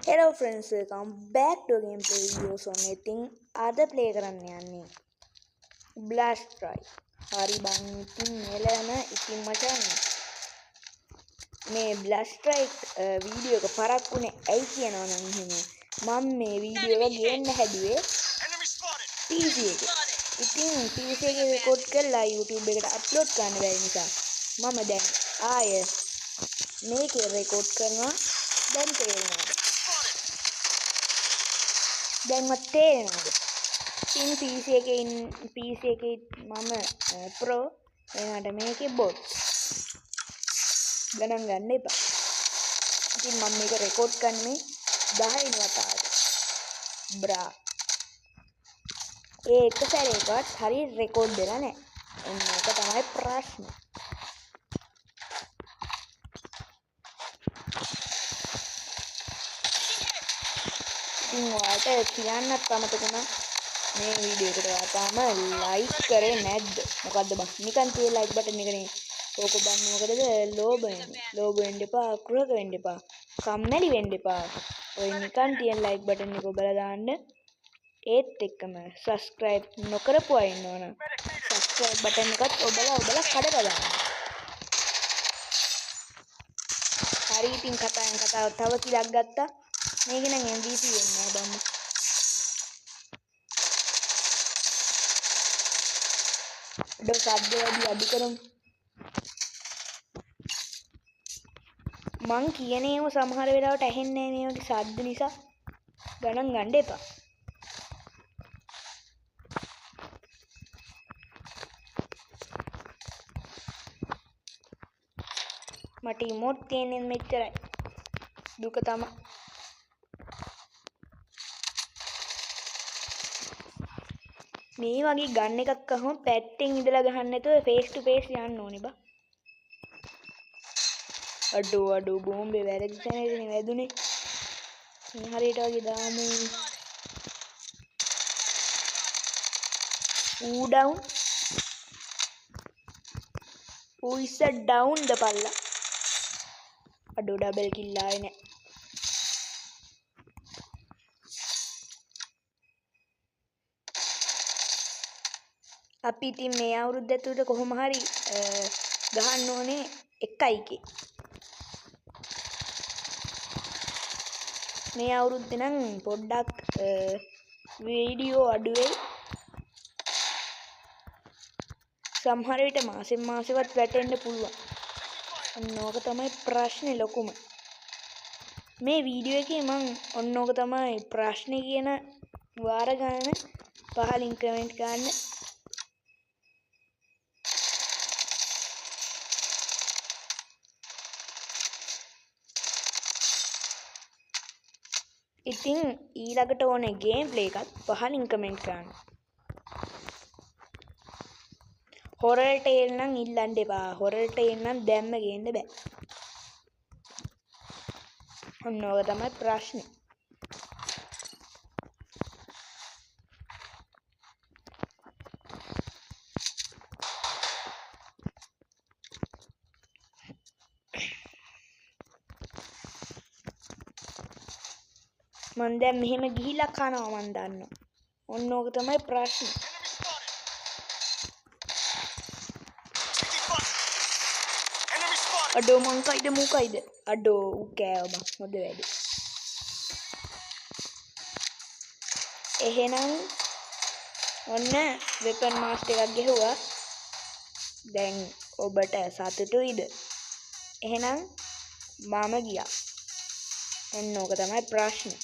Hello friends, welcome back to gameplay videos on ඉතින් අද play කරන්න යන්නේ Blast Strike. හරි බං ඉතින් මෙලම ඉතින් මචං මේ Blast Strike වීඩියෝ එක පරක් වුණේ ඇයි කියනවා නම් එහෙම මම මේ වීඩියෝ එක ගේන්න හැදුවේ PC එකේ. ඉතින් PC එකේ රෙකෝඩ් කරලා YouTube එකට අප්ලෝඩ් කරන්න බැරි නිසා මම දැන් ආය මේකේ රෙකෝඩ් කරනවා. දැන් තේරෙනවා. දැන් මට තේරෙනවද? ඉතින් PC එකේ මම Pro එනකට මේකේ bot ගණන් ගන්න එපා. ඉතින් මම මේක රෙකෝඩ් කරන්නේ 10 වතාවට. බ්‍රා. ඒ එක සැරේකවත් හරියට රෙකෝඩ් වෙලා නැහැ. ඒක තමයි ප්‍රශ්නේ. ඔයාලට කියන්නත් අමතක වුණා මේ වීඩියෝ එකට තාම ලයික් කරේ නැද්ද? මොකද්ද බං? නිකන් තියෙන ලයික් බටන් එකනේ. ඕක බන්න මොකටද? ලෝභ වෙන්න එපා, ක්‍රෝධ වෙන්න එපා, කම්මැලි වෙන්න එපා. ඔය නිකන් තියෙන ලයික් බටන් එක ඔබලා දාන්න. ඒත් එක්කම subscribe නොකරපු අය ඉන්නවනම් subscribe බටන් එකත් ඔබලා කඩලා දාන්න. හරි ඉතින් කතාව තව කිලක් ගත්තා. මේක නම් MVP වෙන්නේ නැහැ බම්ම. සද්ද වැඩි අඩු කරමු. මං කියන ඒවා සමහර වෙලාවට ඇහෙන්නේ නැහැ මේ වගේ සද්ද නිසා. ගණන් ගන්න එපා. මට ඉමෝට් තියෙන්නේ මෙච්චරයි. දුක තමයි. මේ වගේ ගන්න එකක් අහම පැත්තෙන් ඉඳලා ගහන්න නැතුව ෆේස් ටු ෆේස් යන්න ඕනේ බා. අඩෝ බෝම්බේ වැරදි තැනේදී වැදුනේ. මේ හරියට වගේ දාමු. ඌ ඩවුන්. ඌ ඉස් ඩවුන් ද පල්ලා. අඩෝ ඩබල් කිල් ආවේ නැහැ. අපි ඉතින් මේ අවුරුද්ද ඇතුළත කොහොම හරි ගහන්න ඕනේ 1k. මේ අවුරුද්දේ නම් පොඩ්ඩක් වීඩියෝ අඩු වෙයි. සමහර විට මාසෙන් මාසෙවත් වැටෙන්න පුළුවන්. ඔන්නෝක තමයි ප්‍රශ්නේ ලොකුම. මේ වීඩියෝ එකේ මම ඔන්නෝක තමයි ප්‍රශ්නේ කියන වාර ගණන පහලින් කමෙන්ට් ගන්න. ඉතින් ඊළඟට ඕනේ ගේම් ප්ලේ එකත් පහලින් කමෙන්ට් කරන්න. හොරර් ටේල් නම් ඉල්ලන්න එපා. හොරර් ටේල් නම් දැම්ම ගේන්න බෑ. ඔන්න ඔය තමයි ප්‍රශ්නේ. මන් දැන් මෙහෙම ගිහිලා කනවා මන් දන්නවා. ඔන්න ඕක තමයි ප්‍රශ්නේ. අඩෝ මං කයිද මුකයිද? අඩෝ ඌ කෑව බං. හොඳ වැඩි. එහෙනම් ඔන්න වෙපන් මාස්ටර් එකක් ගෙහුවා. දැන් ඔබට සතුටුයිද? එහෙනම් මම ගියා. ඔන්න ඕක තමයි ප්‍රශ්නේ.